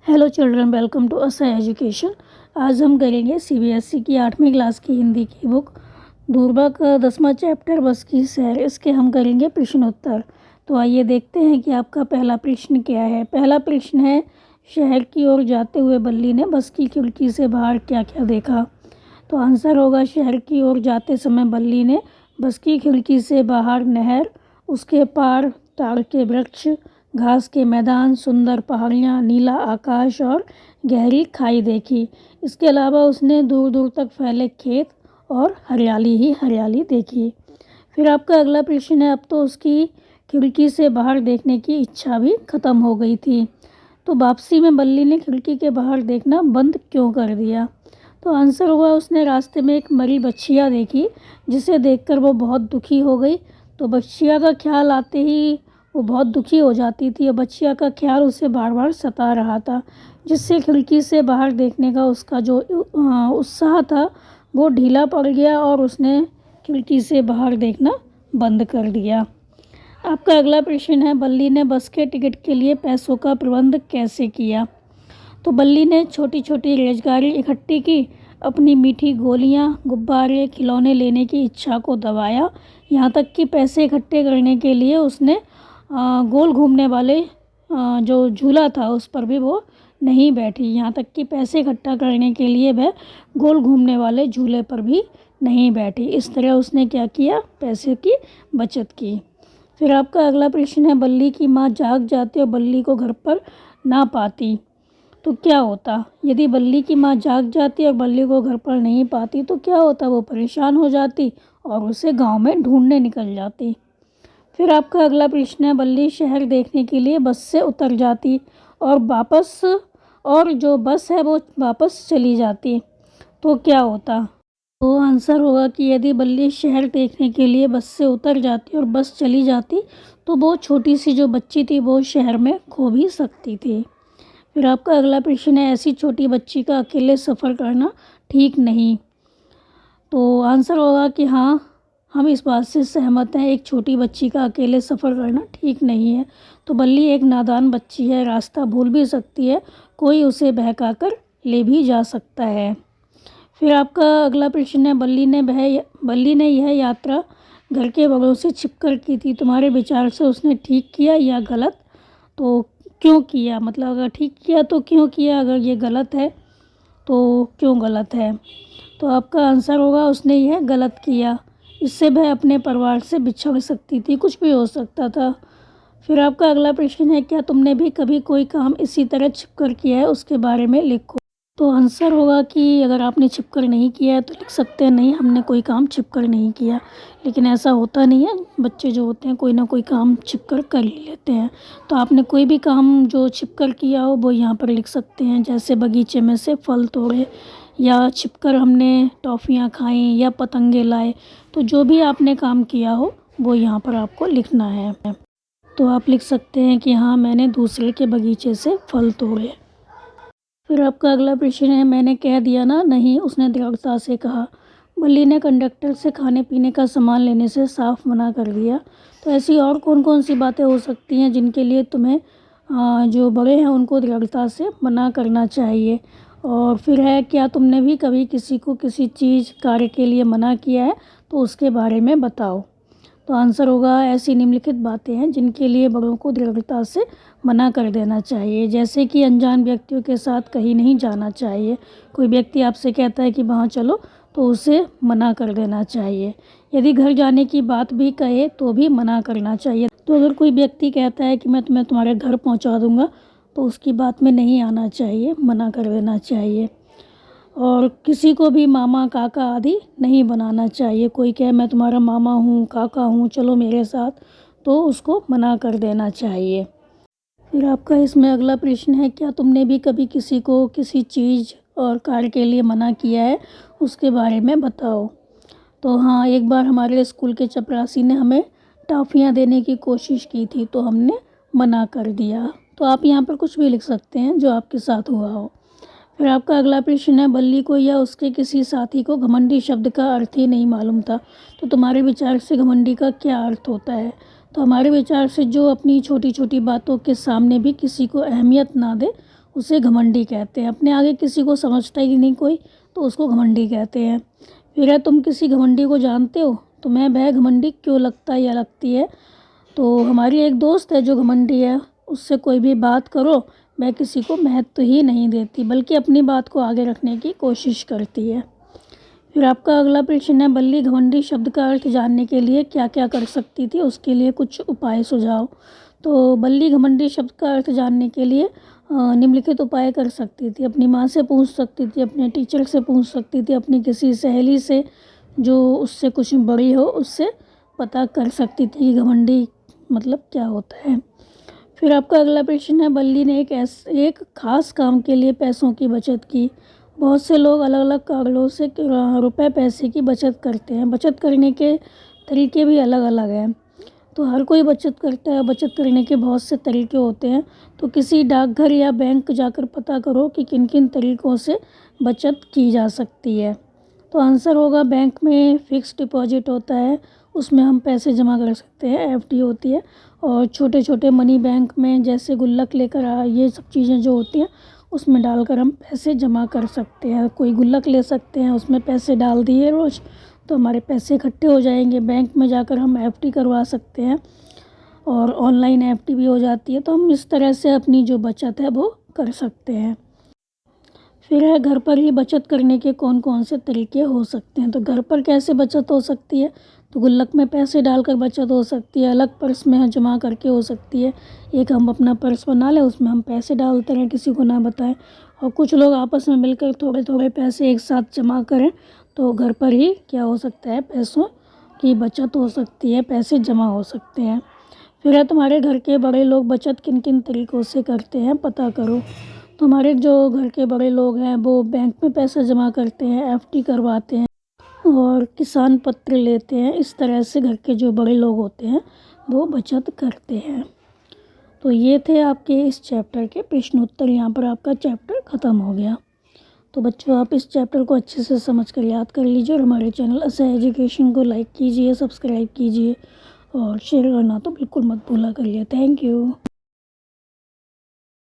Hello children, welcome to असा education. आज हम करेंगे सीबीएसई की 8वीं क्लास की हिंदी की बुक दूरबा का 10वां चैप्टर बस की सैर। इसके हम करेंगे प्रश्नोत्तर। तो आइए देखते हैं कि आपका पहला प्रश्न क्या है। पहला प्रश्न है, शहर की ओर जाते हुए बल्ली ने बस की खिड़की से बाहर क्या क्या देखा। तो आंसर होगा, शहर की ओर जाते समय बल्ली ने बस की खिड़की से बाहर नहर, उसके पार ताड़ के वृक्ष, घास के मैदान, सुंदर पहाड़ियाँ, नीला आकाश और गहरी खाई देखी। इसके अलावा उसने दूर दूर तक फैले खेत और हरियाली ही हरियाली देखी। फिर आपका अगला प्रश्न है, अब तो उसकी खिड़की से बाहर देखने की इच्छा भी ख़त्म हो गई थी, तो वापसी में बल्ली ने खिड़की के बाहर देखना बंद क्यों कर दिया। तो आंसर हुआ, उसने रास्ते में एक मरी बच्चिया देखी जिसे देखकर वो बहुत दुखी हो गई। तो बच्चिया का ख्याल आते ही वो बहुत दुखी हो जाती थी और बच्चिया का ख्याल उसे बार बार सता रहा था, जिससे खिड़की से बाहर देखने का उसका जो उत्साह था वो ढीला पड़ गया और उसने खिड़की से बाहर देखना बंद कर दिया। आपका अगला प्रश्न है, बल्ली ने बस के टिकट के लिए पैसों का प्रबंध कैसे किया। तो बल्ली ने छोटी छोटी रेजगारी इकट्ठी की, अपनी मीठी गोलियां, गुब्बारे, खिलौने लेने की इच्छा को दबाया। यहाँ तक कि पैसे इकट्ठे करने के लिए उसने गोल घूमने वाले जो झूला था उस पर भी वो नहीं बैठी। यहाँ तक कि पैसे इकट्ठा करने के लिए वह गोल घूमने वाले झूले पर भी नहीं बैठी। इस तरह उसने क्या किया, पैसे की बचत की। फिर आपका अगला प्रश्न है, बल्ली की माँ जाग जाती और बल्ली को घर पर ना पाती तो क्या होता। यदि बल्ली की माँ जाग जाती और बल्ली को घर पर नहीं पाती तो क्या होता, वो परेशान हो जाती और उसे गांव में ढूंढने निकल जाती। फिर आपका अगला प्रश्न है, बल्ली शहर देखने के लिए बस से उतर जाती और जो बस है वो वापस चली जाती तो क्या होता। तो आंसर होगा कि यदि बल्ली शहर देखने के लिए बस से उतर जाती और बस चली जाती तो वो छोटी सी जो बच्ची थी वो शहर में खो भी सकती थी। फिर आपका अगला प्रश्न है, ऐसी छोटी बच्ची का अकेले सफ़र करना ठीक नहीं। तो आंसर होगा कि हाँ, हम इस बात से सहमत हैं, एक छोटी बच्ची का अकेले सफ़र करना ठीक नहीं है। तो बल्ली एक नादान बच्ची है, रास्ता भूल भी सकती है, कोई उसे बहकाकर ले भी जा सकता है। फिर आपका अगला प्रश्न है, बल्ली ने यह यात्रा घर के बड़ों से छिपकर की थी, तुम्हारे विचार से उसने ठीक किया या गलत। तो क्यों किया, मतलब अगर ठीक किया तो क्यों किया, अगर ये गलत है तो क्यों गलत है। तो आपका आंसर होगा, उसने यह गलत किया, इससे वह अपने परिवार से बिछड़ सकती थी, कुछ भी हो सकता था। फिर आपका अगला प्रश्न है, क्या तुमने भी कभी कोई काम इसी तरह छिपकर किया है, उसके बारे में लिखो। तो आंसर होगा कि अगर आपने छिपकर नहीं किया है तो लिख सकते हैं, नहीं हमने कोई काम छिपकर नहीं किया। लेकिन ऐसा होता नहीं है, बच्चे जो होते हैं कोई ना कोई काम छिपकर कर ही लेते हैं। तो आपने कोई भी काम जो छिपकर किया हो वो यहाँ पर लिख सकते हैं, जैसे बगीचे में से फल तोड़े, या छिपकर हमने टॉफ़ियाँ खाईं, या पतंगे लाए। तो जो भी आपने काम किया हो वो यहाँ पर आपको लिखना है। तो आप लिख सकते हैं कि हाँ, मैंने दूसरे के बगीचे से फल तोड़े। फिर आपका अगला प्रश्न है, मैंने कह दिया ना, नहीं उसने दृढ़ता से कहा। बल्ली ने कंडक्टर से खाने पीने का सामान लेने से साफ मना कर दिया। तो ऐसी और कौन कौन सी बातें हो सकती हैं जिनके लिए तुम्हें जो बड़े हैं उनको दृढ़ता से मना करना चाहिए। और फिर है, क्या तुमने भी कभी किसी को किसी चीज़ कार्य के लिए मना किया है, तो उसके बारे में बताओ। तो आंसर होगा, ऐसी निम्नलिखित बातें हैं जिनके लिए बड़ों को दृढ़ता से मना कर देना चाहिए, जैसे कि अनजान व्यक्तियों के साथ कहीं नहीं जाना चाहिए। कोई व्यक्ति आपसे कहता है कि वहाँ चलो तो उसे मना कर देना चाहिए। यदि घर जाने की बात भी कहे तो भी मना करना चाहिए। तो अगर कोई व्यक्ति कहता है कि मैं तुम्हें तुम्हारे घर पहुँचा दूँगा तो उसकी बात में नहीं आना चाहिए, मना कर देना चाहिए। और किसी को भी मामा काका आदि नहीं बनाना चाहिए। कोई कहे मैं तुम्हारा मामा हूँ, काका हूँ, चलो मेरे साथ, तो उसको मना कर देना चाहिए। फिर आपका इसमें अगला प्रश्न है, क्या तुमने भी कभी किसी को किसी चीज़ और कार्य के लिए मना किया है, उसके बारे में बताओ। तो हाँ, एक बार हमारे स्कूल के चपरासी ने हमें टॉफ़ियाँ देने की कोशिश की थी तो हमने मना कर दिया। तो आप यहाँ पर कुछ भी लिख सकते हैं जो आपके साथ हुआ हो। फिर आपका अगला प्रश्न है, बल्ली को या उसके किसी साथी को घमंडी शब्द का अर्थ ही नहीं मालूम था, तो तुम्हारे विचार से घमंडी का क्या अर्थ होता है। तो हमारे विचार से जो अपनी छोटी छोटी बातों के सामने भी किसी को अहमियत ना दे उसे घमंडी कहते हैं। अपने आगे किसी को समझता ही नहीं कोई तो उसको घमंडी कहते हैं। फिर है, तुम किसी घमंडी को जानते हो? तुम्हें वह घमंडी क्यों लगता है या लगती है? तो हमारी एक दोस्त है जो घमंडी है, उससे कोई भी बात करो वह किसी को महत्व ही नहीं देती, बल्कि अपनी बात को आगे रखने की कोशिश करती है। फिर आपका अगला प्रश्न है, बल्ली घमंडी शब्द का अर्थ जानने के लिए क्या क्या कर सकती थी, उसके लिए कुछ उपाय सुझाव। तो बल्ली घमंडी शब्द का अर्थ जानने के लिए निम्नलिखित उपाय कर सकती थी। अपनी माँ से पूछ सकती थी, अपने टीचर से पूछ सकती थी, अपनी किसी सहेली से जो उससे कुछ बड़ी हो उससे पता कर सकती थी कि घमंडी मतलब क्या होता है। फिर आपका अगला प्रश्न है, बल्ली ने एक खास काम के लिए पैसों की बचत की। बहुत से लोग अलग अलग कारणों से रुपए पैसे की बचत करते हैं। बचत करने के तरीके भी अलग अलग हैं, तो हर कोई बचत करता है। बचत करने के बहुत से तरीके होते हैं, तो किसी डाकघर या बैंक जाकर पता करो कि किन किन तरीक़ों से बचत की जा सकती है। तो आंसर होगा, बैंक में फ़िक्स डिपॉजिट होता है, उसमें हम पैसे जमा कर सकते हैं, एफडी होती है। और छोटे छोटे मनी बैंक में जैसे गुल्लक लेकर ये सब चीज़ें जो होती हैं उसमें डालकर हम पैसे जमा कर सकते हैं। कोई गुल्लक ले सकते हैं, उसमें पैसे डाल दिए रोज़ तो हमारे पैसे इकट्ठे हो जाएंगे। बैंक में जाकर हम एफडी करवा सकते हैं और ऑनलाइन एफडी भी हो जाती है। तो हम इस तरह से अपनी जो बचत है वो कर सकते हैं। फिर है, घर पर ही बचत करने के कौन कौन से तरीके हो सकते हैं। तो घर पर कैसे बचत हो सकती है? तो गुल्लक में पैसे डालकर बचत हो सकती है, अलग पर्स में जमा करके हो सकती है। एक हम अपना पर्स बना लें, उसमें हम पैसे डालते रहें, किसी को ना बताएं। और कुछ लोग आपस में मिलकर थोड़े थोड़े पैसे एक साथ जमा करें, तो घर पर ही क्या हो सकता है, पैसों की बचत हो सकती है, पैसे जमा हो सकते हैं। फिर है, तुम्हारे घर के बड़े लोग बचत किन किन तरीक़ों से करते हैं, पता करो। तो हमारे जो घर के बड़े लोग हैं वो बैंक में पैसा जमा करते हैं, एफडी करवाते हैं और किसान पत्र लेते हैं। इस तरह से घर के जो बड़े लोग होते हैं वो बचत करते हैं। तो ये थे आपके इस चैप्टर के प्रश्न उत्तर। यहाँ पर आपका चैप्टर ख़त्म हो गया। तो बच्चों, आप इस चैप्टर को अच्छे से समझ कर याद कर लीजिए और हमारे चैनल असा एजुकेशन को लाइक कीजिए, सब्सक्राइब कीजिए और शेयर करना तो बिल्कुल मत भूला करिए। Thank you.